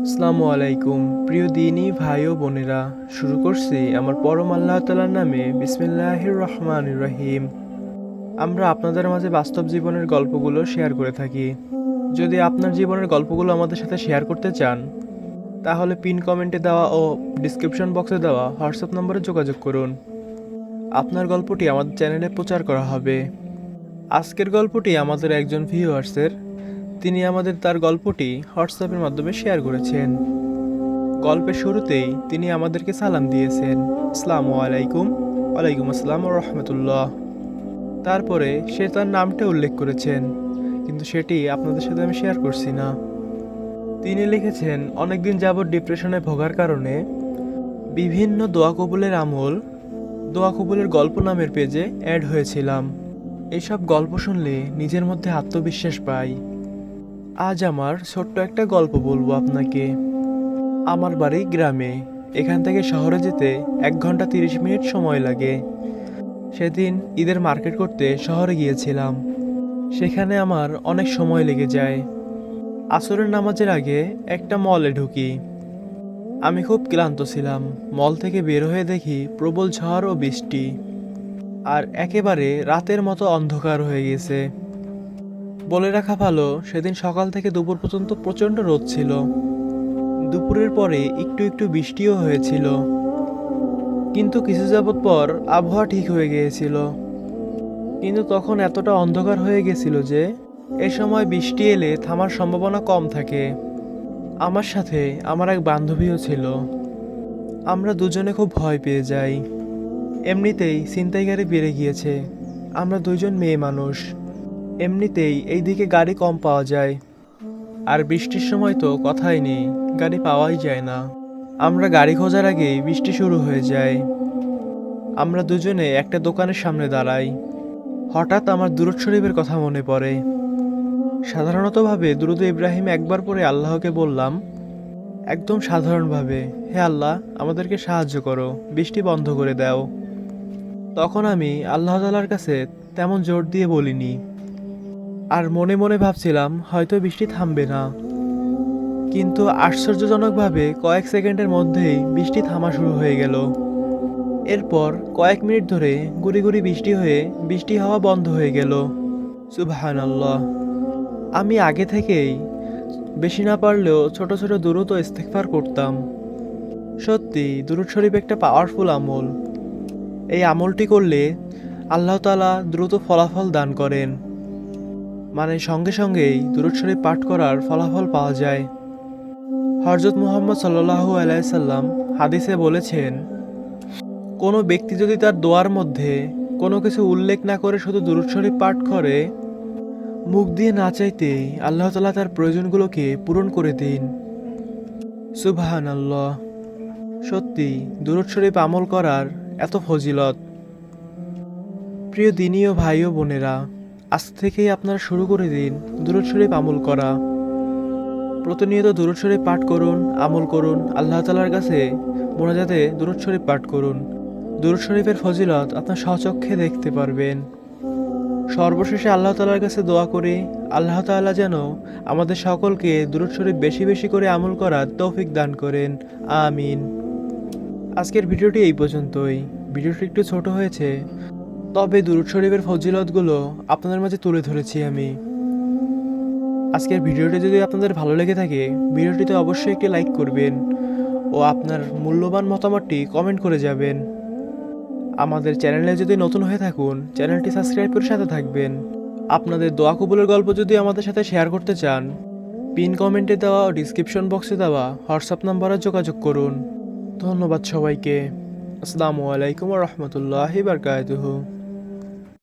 আসসালামু আলাইকুম প্রিয় দিনী ভাই ও বোনেরা, শুরু করছি আমার পরম আল্লাহ তাআলার নামে। বিসমিল্লাহির রহমানির রহিম। আমরা আপনাদের মাঝে বাস্তব জীবনের গল্পগুলো শেয়ার করে থাকি। যদি আপনার জীবনের গল্পগুলো আমাদের সাথে শেয়ার করতে চান, তাহলে পিন কমেন্টে দেওয়া ও ডিসক্রিপশন বক্সে দেওয়া হোয়াটসঅ্যাপ নম্বরে যোগাযোগ করুন। আপনার গল্পটি আমাদের চ্যানেলে প্রচার করা হবে। আজকের গল্পটি আমাদের একজন ভিউয়ার্সের। তিনি আমাদের তার গল্পটি হোয়াটসঅ্যাপের মাধ্যমে শেয়ার করেছেন। গল্পের শুরুতেই তিনি আমাদেরকে সালাম দিয়েছেন, আসসালামু আলাইকুম। ওয়ালাইকুম আসসালাম ও রহমতুল্লাহ। তারপরে সে তার নামটা উল্লেখ করেছেন, কিন্তু সেটি আপনাদের সাথে আমি শেয়ার করছি না। তিনি লিখেছেন, অনেকদিন যাবৎ ডিপ্রেশনে ভোগার কারণে বিভিন্ন দোয়া কবুলের আমল, দোয়া কবুলের গল্প নামের পেজে অ্যাড হয়েছিলাম। এইসব গল্প শুনলে নিজের মধ্যে আত্মবিশ্বাস পাই। আজ আমার ছোট্ট একটা গল্প বলবো আপনাকে। আমার বাড়ি গ্রামে। এখান থেকে শহরে যেতে 1 ঘন্টা 30 মিনিট সময় লাগে। সেদিন ঈদের মার্কেট করতে শহরে গিয়েছিলাম। সেখানে আমার অনেক সময় লেগে যায়। আসরের নামাজের আগে একটা মলে ঢুকি। আমি খুব ক্লান্ত ছিলাম। মল থেকে বের হয়ে দেখি প্রবল ঝড় ও বৃষ্টি, আর একেবারে রাতের মতো অন্ধকার হয়ে গেছে। বলে রাখা ভালো, সেদিন সকাল থেকে দুপুর পর্যন্ত প্রচণ্ড রোদ ছিল। দুপুরের পরে একটু একটু বৃষ্টিও হয়েছিল, কিন্তু কিছু যাবৎ পর আবহাওয়া ঠিক হয়ে গিয়েছিল। কিন্তু তখন এতটা অন্ধকার হয়ে গেছিল যে এ সময় বৃষ্টি এলে থামার সম্ভাবনা কম থাকে। আমার সাথে আমার এক বান্ধবীও ছিল। আমরা দুজনে খুব ভয় পেয়ে যাই। এমনিতেই ছিনতাইকারী বেড়ে গিয়েছে। আমরা দুইজন মেয়ে মানুষ। এমনিতেই এই দিকে গাড়ি কম পাওয়া যায়, আর বৃষ্টির সময় তো কথাই নেই, গাড়ি পাওয়াই যায় না। আমরা গাড়ি খোঁজার আগেই বৃষ্টি শুরু হয়ে যায়। আমরা দুজনে একটা দোকানের সামনে দাঁড়াই। হঠাৎ আমার দুরূদ শরীফের কথা মনে পড়ে। সাধারণতভাবে দুরূদ ইব্রাহিম একবার পরে আল্লাহকে বললাম, একদম সাধারণভাবে, হে আল্লাহ, আমাদেরকে সাহায্য করো, বৃষ্টি বন্ধ করে দাও। তখন আমি আল্লাহ তাআলার কাছে তেমন জোর দিয়ে বলিনি, আর মনে মনে ভাবছিলাম হয়তো বৃষ্টি থামবে না। কিন্তু আশ্চর্যজনকভাবে কয়েক সেকেন্ডের মধ্যেই বৃষ্টি থামা শুরু হয়ে গেল। এরপর কয়েক মিনিট ধরে গুড়ি গুড়ি বৃষ্টি হয়ে বৃষ্টি হওয়া বন্ধ হয়ে গেল। সুবহানাল্লাহ। আমি আগে থেকেই বেশি না পারলেও ছোট ছোট দুরূদ ও ইস্তিগফার করতাম। সত্যি দুরূদ শরীফ একটা পাওয়ারফুল আমল। এই আমলটি করলে আল্লাহ তাআলা দ্রুত ফলাফল দান করেন। মানে সঙ্গে সঙ্গেই দুরূদ শরীফ পাঠ করার ফলাফল পাওয়া যায়। হযরত মুহাম্মদ সাল্লাল্লাহু আলাইহি সাল্লাম হাদিসে বলেছেন, কোনো ব্যক্তি যদি তার দোয়ার মধ্যে কোনো কিছু উল্লেখ না করে শুধু দুরূদ শরীফ পাঠ করে, মুখ দিয়ে না চাইতেই আল্লাহ তাআলা তার প্রয়োজনগুলোকে পূরণ করে দিন। সুবহানাল্লাহ। সত্যি দুরূদ শরীফ আমল করার এত ফজিলত। প্রিয় দিনী ও ভাই ও বোনেরা, আজ থেকেই আপনারা শুরু করে দিন দুরূদ শরীফ আমল করা। প্রতিনিয়ত দুরূদ শরীফ পাঠ করুন, আমল করুন, আল্লাহ তাআলার কাছে মোনাজাতে দুরূদ শরীফ পাঠ করুন। দুরূদ শরীফের ফজিলত আপনার স্বচক্ষে দেখতে পারবেন। সর্বশেষে আল্লাহ তাআলার কাছে দোয়া করি, আল্লাহ তাআলা যেন আমাদের সকলকে দুরূদ শরীফ বেশি বেশি করে আমল করার তৌফিক দান করেন। আমিন। আজকের ভিডিওটি এই পর্যন্তই। ভিডিওটি একটু ছোট হয়েছে, তবে দুরূদ শরীফের ফজিলতগুলো আপনাদের মাঝে তুলে ধরেছি আমি। আজকের ভিডিওটি যদি আপনাদের ভালো লেগে থাকে, ভিডিওটিতে অবশ্যই একটি লাইক করবেন ও আপনার মূল্যবান মতামতটি কমেন্ট করে যাবেন। আমাদের চ্যানেলে যদি নতুন হয়ে থাকুন, চ্যানেলটি সাবস্ক্রাইব করে সাথে থাকবেন। আপনাদের দোয়া কবুলের গল্প যদি আমাদের সাথে শেয়ার করতে চান, পিন কমেন্টে দেওয়া ও ডিসক্রিপশন বক্সে দেওয়া হোয়াটসঅ্যাপ নম্বরে যোগাযোগ করুন। ধন্যবাদ সবাইকে। আসসালামু আলাইকুম ওয়া রাহমাতুল্লাহি ওয়া বারাকাতুহু।